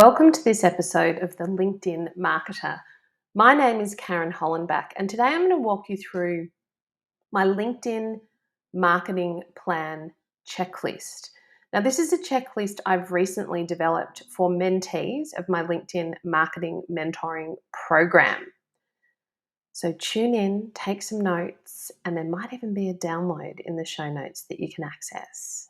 Welcome to this episode of The LinkedIn Marketer. My name is Karen Hollenbach, and today I'm going to walk you through my LinkedIn marketing plan checklist. Now, this is a checklist I've recently developed for mentees of my LinkedIn marketing mentoring program. So tune in, take some notes, and there might even be a download in the show notes that you can access.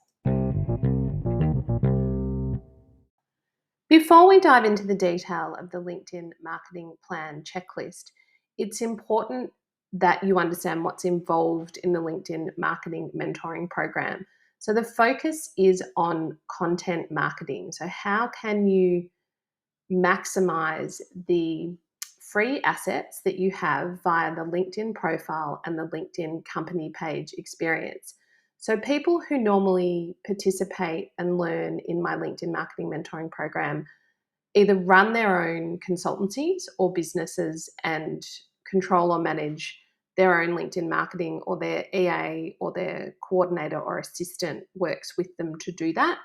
Before we dive into the detail of the LinkedIn marketing plan checklist, it's important that you understand what's involved in the LinkedIn marketing mentoring program. So the focus is on content marketing. So how can you maximize the free assets that you have via the LinkedIn profile and the LinkedIn company page experience? So people who normally participate and learn in my LinkedIn marketing mentoring program either run their own consultancies or businesses and control or manage their own LinkedIn marketing, or their EA or their coordinator or assistant works with them to do that.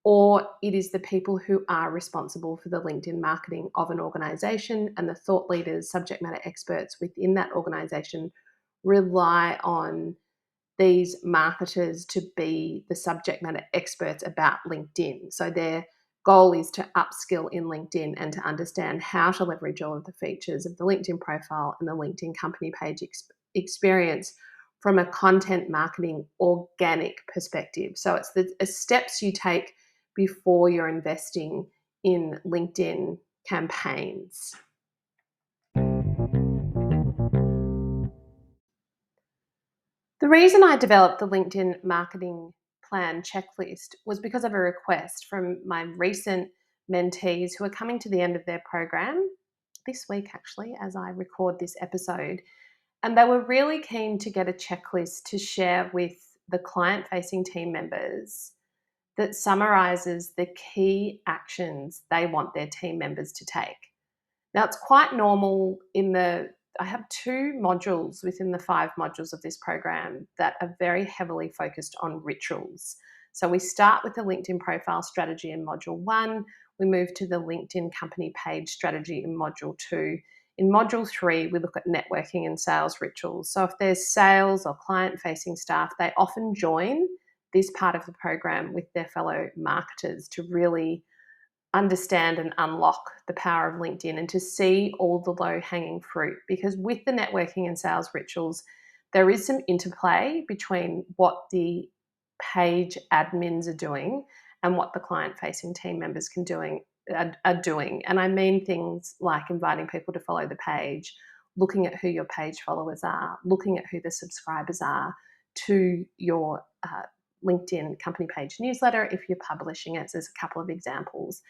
Or it is the people who are responsible for the LinkedIn marketing of an organization, and the thought leaders, subject matter experts within that organization rely on these marketers to be the subject matter experts about LinkedIn. So their goal is to upskill in LinkedIn and to understand how to leverage all of the features of the LinkedIn profile and the LinkedIn company page experience from a content marketing organic perspective. So it's the steps you take before you're investing in LinkedIn campaigns. The reason I developed the LinkedIn marketing plan checklist was because of a request from my recent mentees who are coming to the end of their program this week, actually, as I record this episode. And they were really keen to get a checklist to share with the client-facing team members that summarizes the key actions they want their team members to take. Now, it's quite normal I have 2 modules within the 5 modules of this program that are very heavily focused on rituals. So we start with the LinkedIn profile strategy in module 1. We move to the LinkedIn company page strategy in module 2. In module 3, we look at networking and sales rituals. So if there's sales or client-facing staff, they often join this part of the program with their fellow marketers to really understand and unlock the power of LinkedIn and to see all the low-hanging fruit. Because with the networking and sales rituals, there is some interplay between what the page admins are doing and what the client-facing team members are doing. And I mean things like inviting people to follow the page, looking at who your page followers are, looking at who the subscribers are to your LinkedIn company page newsletter if you're publishing it. So there's a couple of examples.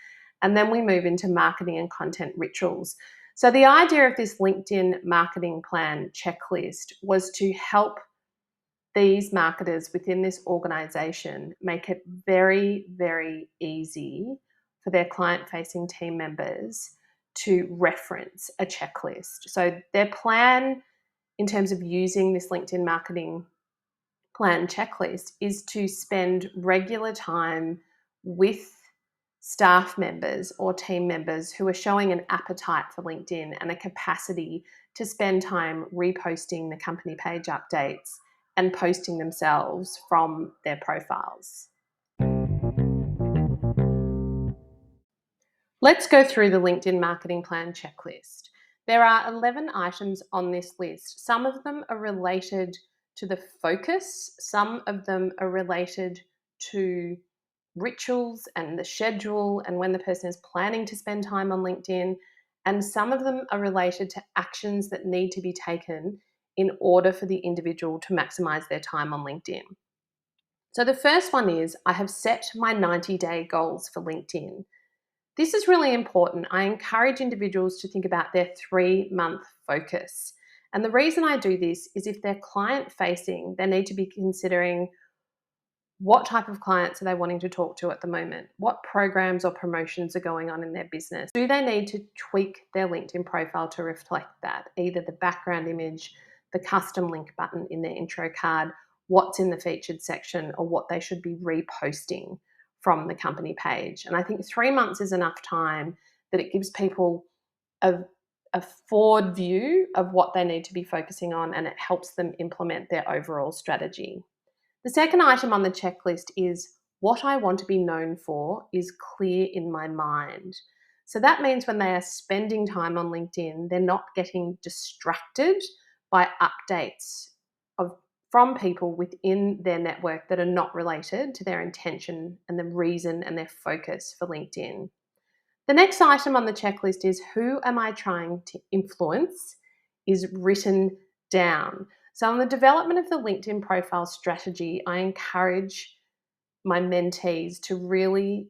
And then we move into marketing and content rituals. So the idea of this LinkedIn marketing plan checklist was to help these marketers within this organization make it very, very easy for their client-facing team members to reference a checklist. So their plan in terms of using this LinkedIn marketing plan checklist is to spend regular time with staff members or team members who are showing an appetite for LinkedIn and a capacity to spend time reposting the company page updates and posting themselves from their profiles. Let's go through the LinkedIn marketing plan checklist. There are 11 items on this list. Some of them are related to the focus, some of them are related to rituals and the schedule and when the person is planning to spend time on LinkedIn, and some of them are related to actions that need to be taken in order for the individual to maximize their time on LinkedIn. So the first one is, I have set my 90-day goals for LinkedIn. This is really important. I encourage individuals to think about their 3-month focus. And the reason I do this is if they're client-facing, they need to be considering what type of clients are they wanting to talk to at the moment? What programs or promotions are going on in their business? Do they need to tweak their LinkedIn profile to reflect that? Either the background image, the custom link button in their intro card, what's in the featured section, or what they should be reposting from the company page. And I think 3 months is enough time that it gives people a, a forward view of what they need to be focusing on, and it helps them implement their overall strategy. The second item on the checklist is what I want to be known for is clear in my mind. So that means when they are spending time on LinkedIn, they're not getting distracted by updates from people within their network that are not related to their intention and the reason and their focus for LinkedIn. The next item on the checklist is who am I trying to influence is written down. So, on the development of the LinkedIn profile strategy, I encourage my mentees to really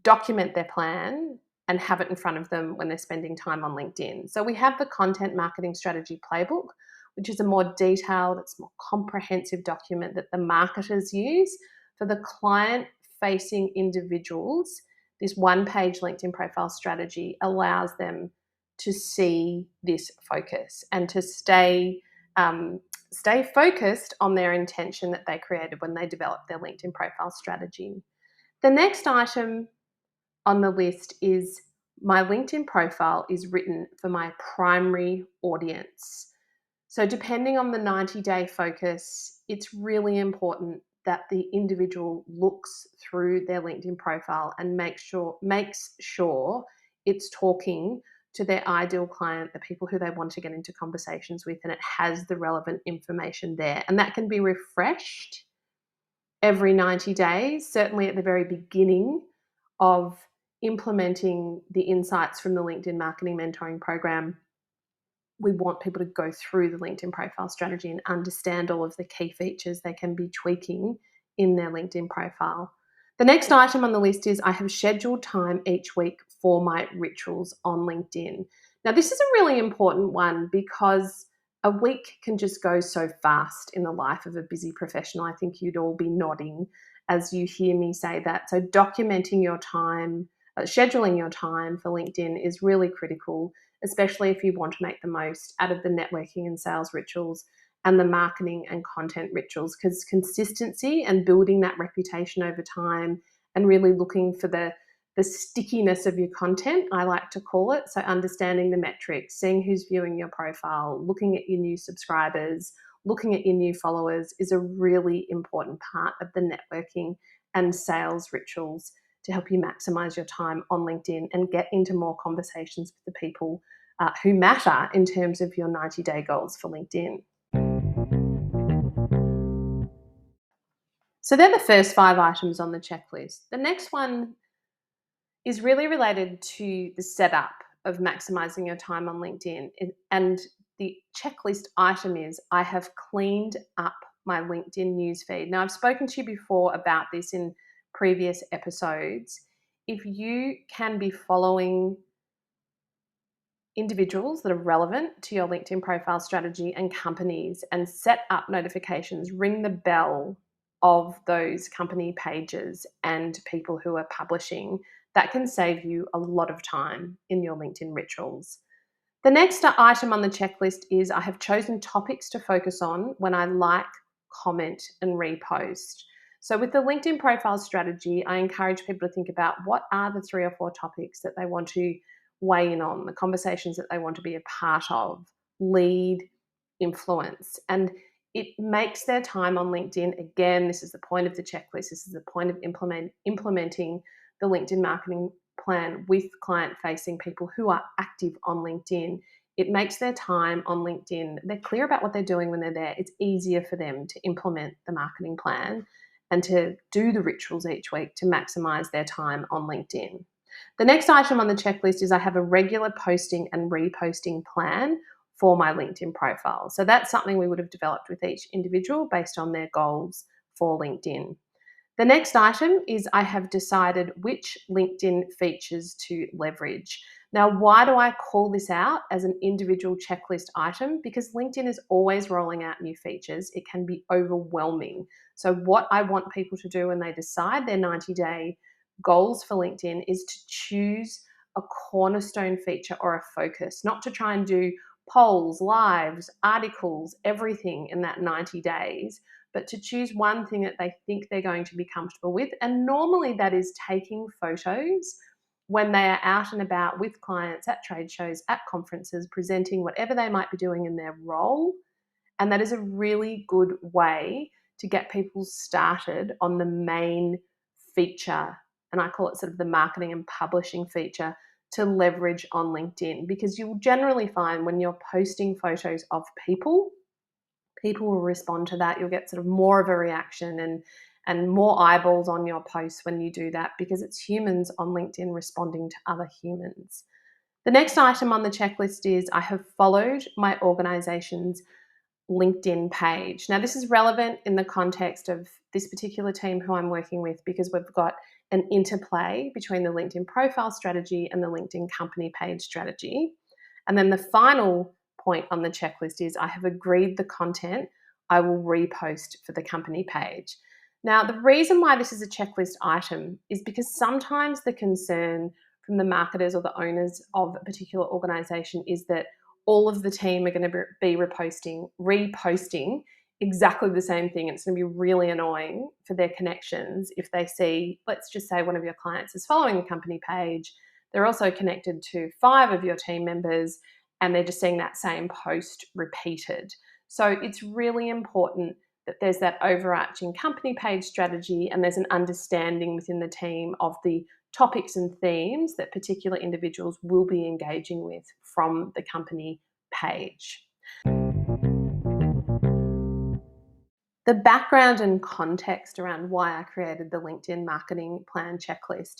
document their plan and have it in front of them when they're spending time on LinkedIn. So, we have the content marketing strategy playbook, which is a more detailed, it's more comprehensive document that the marketers use for the client facing individuals. This one-page LinkedIn profile strategy allows them to see this focus and to stay focused on their intention that they created when they developed their LinkedIn profile strategy. The next item on the list is my LinkedIn profile is written for my primary audience. So depending on the 90-day focus, it's really important that the individual looks through their LinkedIn profile and makes sure it's talking to their ideal client, the people who they want to get into conversations with, and it has the relevant information there. And that can be refreshed every 90 days, certainly at the very beginning of implementing the insights from the LinkedIn Marketing Mentoring Program. We want people to go through the LinkedIn profile strategy and understand all of the key features they can be tweaking in their LinkedIn profile. The next item on the list is I have scheduled time each week for my rituals on LinkedIn. Now, this is a really important one because a week can just go so fast in the life of a busy professional. I think you'd all be nodding as you hear me say that. So documenting your time, scheduling your time for LinkedIn is really critical, especially if you want to make the most out of the networking and sales rituals and the marketing and content rituals, because consistency and building that reputation over time and really looking for the stickiness of your content, I like to call it. So understanding the metrics, seeing who's viewing your profile, looking at your new subscribers, looking at your new followers is a really important part of the networking and sales rituals to help you maximize your time on LinkedIn and get into more conversations with the people who matter in terms of your 90-day goals for LinkedIn. So they're the first 5 items on the checklist. The next one is really related to the setup of maximizing your time on LinkedIn. And the checklist item is I have cleaned up my LinkedIn newsfeed. Now, I've spoken to you before about this in previous episodes. If you can be following individuals that are relevant to your LinkedIn profile strategy and companies and set up notifications, ring the bell of those company pages and people who are publishing, that can save you a lot of time in your LinkedIn rituals. The next item on the checklist is I have chosen topics to focus on when I like, comment, and repost. So with the LinkedIn profile strategy, I encourage people to think about what are the 3 or 4 topics that they want to weigh in on, the conversations that they want to be a part of, lead, influence. And it makes their time on LinkedIn, again, this is the point of the checklist, this is the point of implementing the LinkedIn marketing plan with client-facing people who are active on LinkedIn. It makes their time on LinkedIn, they're clear about what they're doing when they're there. It's easier for them to implement the marketing plan and to do the rituals each week to maximize their time on LinkedIn. The next item on the checklist is I have a regular posting and reposting plan for my LinkedIn profile. So that's something we would have developed with each individual based on their goals for LinkedIn. The next item is I have decided which LinkedIn features to leverage. Now, why do I call this out as an individual checklist item? Because LinkedIn is always rolling out new features. It can be overwhelming. So what I want people to do when they decide their 90-day goals for LinkedIn is to choose a cornerstone feature or a focus, not to try and do polls, lives, articles, everything in that 90 days, but to choose one thing that they think they're going to be comfortable with. And normally that is taking photos when they are out and about with clients at trade shows, at conferences, presenting whatever they might be doing in their role. And that is a really good way to get people started on the main feature. And I call it sort of the marketing and publishing feature to leverage on LinkedIn, because you'll generally find when you're posting photos of people will respond to that. You'll get sort of more of a reaction and more eyeballs on your posts when you do that, because it's humans on LinkedIn responding to other humans. The next item on the checklist is I have followed my organization's LinkedIn page. Now, this is relevant in the context of this particular team who I'm working with, because we've got an interplay between the LinkedIn profile strategy and the LinkedIn company page strategy. And then the final point on the checklist is I have agreed the content I will repost for the company page. Now, the reason why this is a checklist item is because sometimes the concern from the marketers or the owners of a particular organization is that all of the team are going to be reposting exactly the same thing. It's going to be really annoying for their connections if they see, let's just say one of your clients is following the company page, they're also connected to 5 of your team members, and they're just seeing that same post repeated. So it's really important that there's that overarching company page strategy, and there's an understanding within the team of the topics and themes that particular individuals will be engaging with from the company page. The background and context around why I created the LinkedIn marketing plan checklist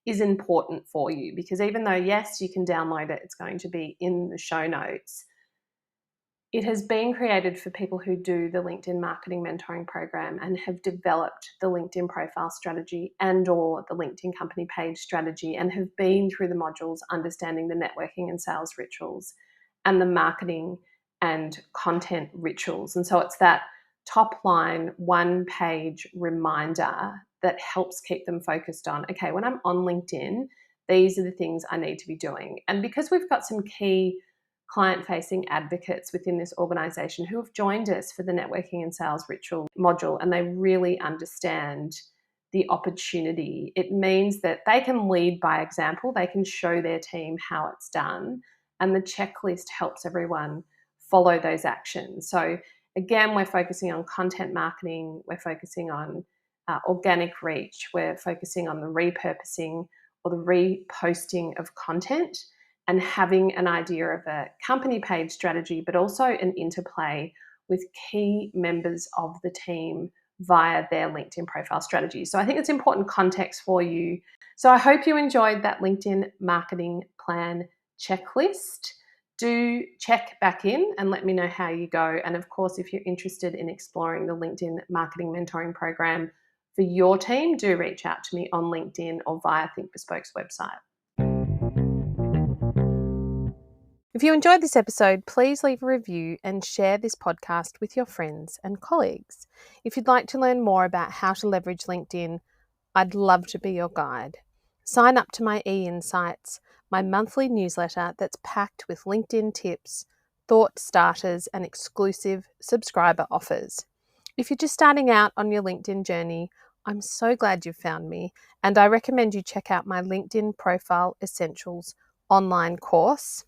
is important for you, because even though, yes, you can download it, it's going to be in the show notes. It has been created for people who do the LinkedIn marketing mentoring program and have developed the LinkedIn profile strategy and or the LinkedIn company page strategy, and have been through the modules understanding the networking and sales rituals and the marketing and content rituals. And so it's that top line, 1-page reminder that helps keep them focused on, okay, when I'm on LinkedIn, these are the things I need to be doing. And because we've got some key client-facing advocates within this organization who have joined us for the networking and sales ritual module, and they really understand the opportunity. It means that they can lead by example, they can show their team how it's done, and the checklist helps everyone follow those actions. So again, we're focusing on content marketing, we're focusing on organic reach, we're focusing on the repurposing or the reposting of content, and having an idea of a company page strategy, but also an interplay with key members of the team via their LinkedIn profile strategy. So I think it's important context for you. So I hope you enjoyed that LinkedIn marketing plan checklist. Do check back in and let me know how you go. And of course, if you're interested in exploring the LinkedIn marketing mentoring program for your team, do reach out to me on LinkedIn or via Think Bespoke's website. If you enjoyed this episode, please leave a review and share this podcast with your friends and colleagues. If you'd like to learn more about how to leverage LinkedIn, I'd love to be your guide. Sign up to my e-insights, my monthly newsletter that's packed with LinkedIn tips, thought starters, and exclusive subscriber offers. If you're just starting out on your LinkedIn journey, I'm so glad you've found me, and I recommend you check out my LinkedIn Profile Essentials online course.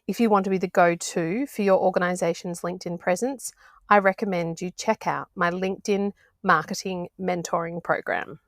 If you want to be the go-to for your organization's LinkedIn presence, I recommend you check out my LinkedIn Marketing Mentoring Program.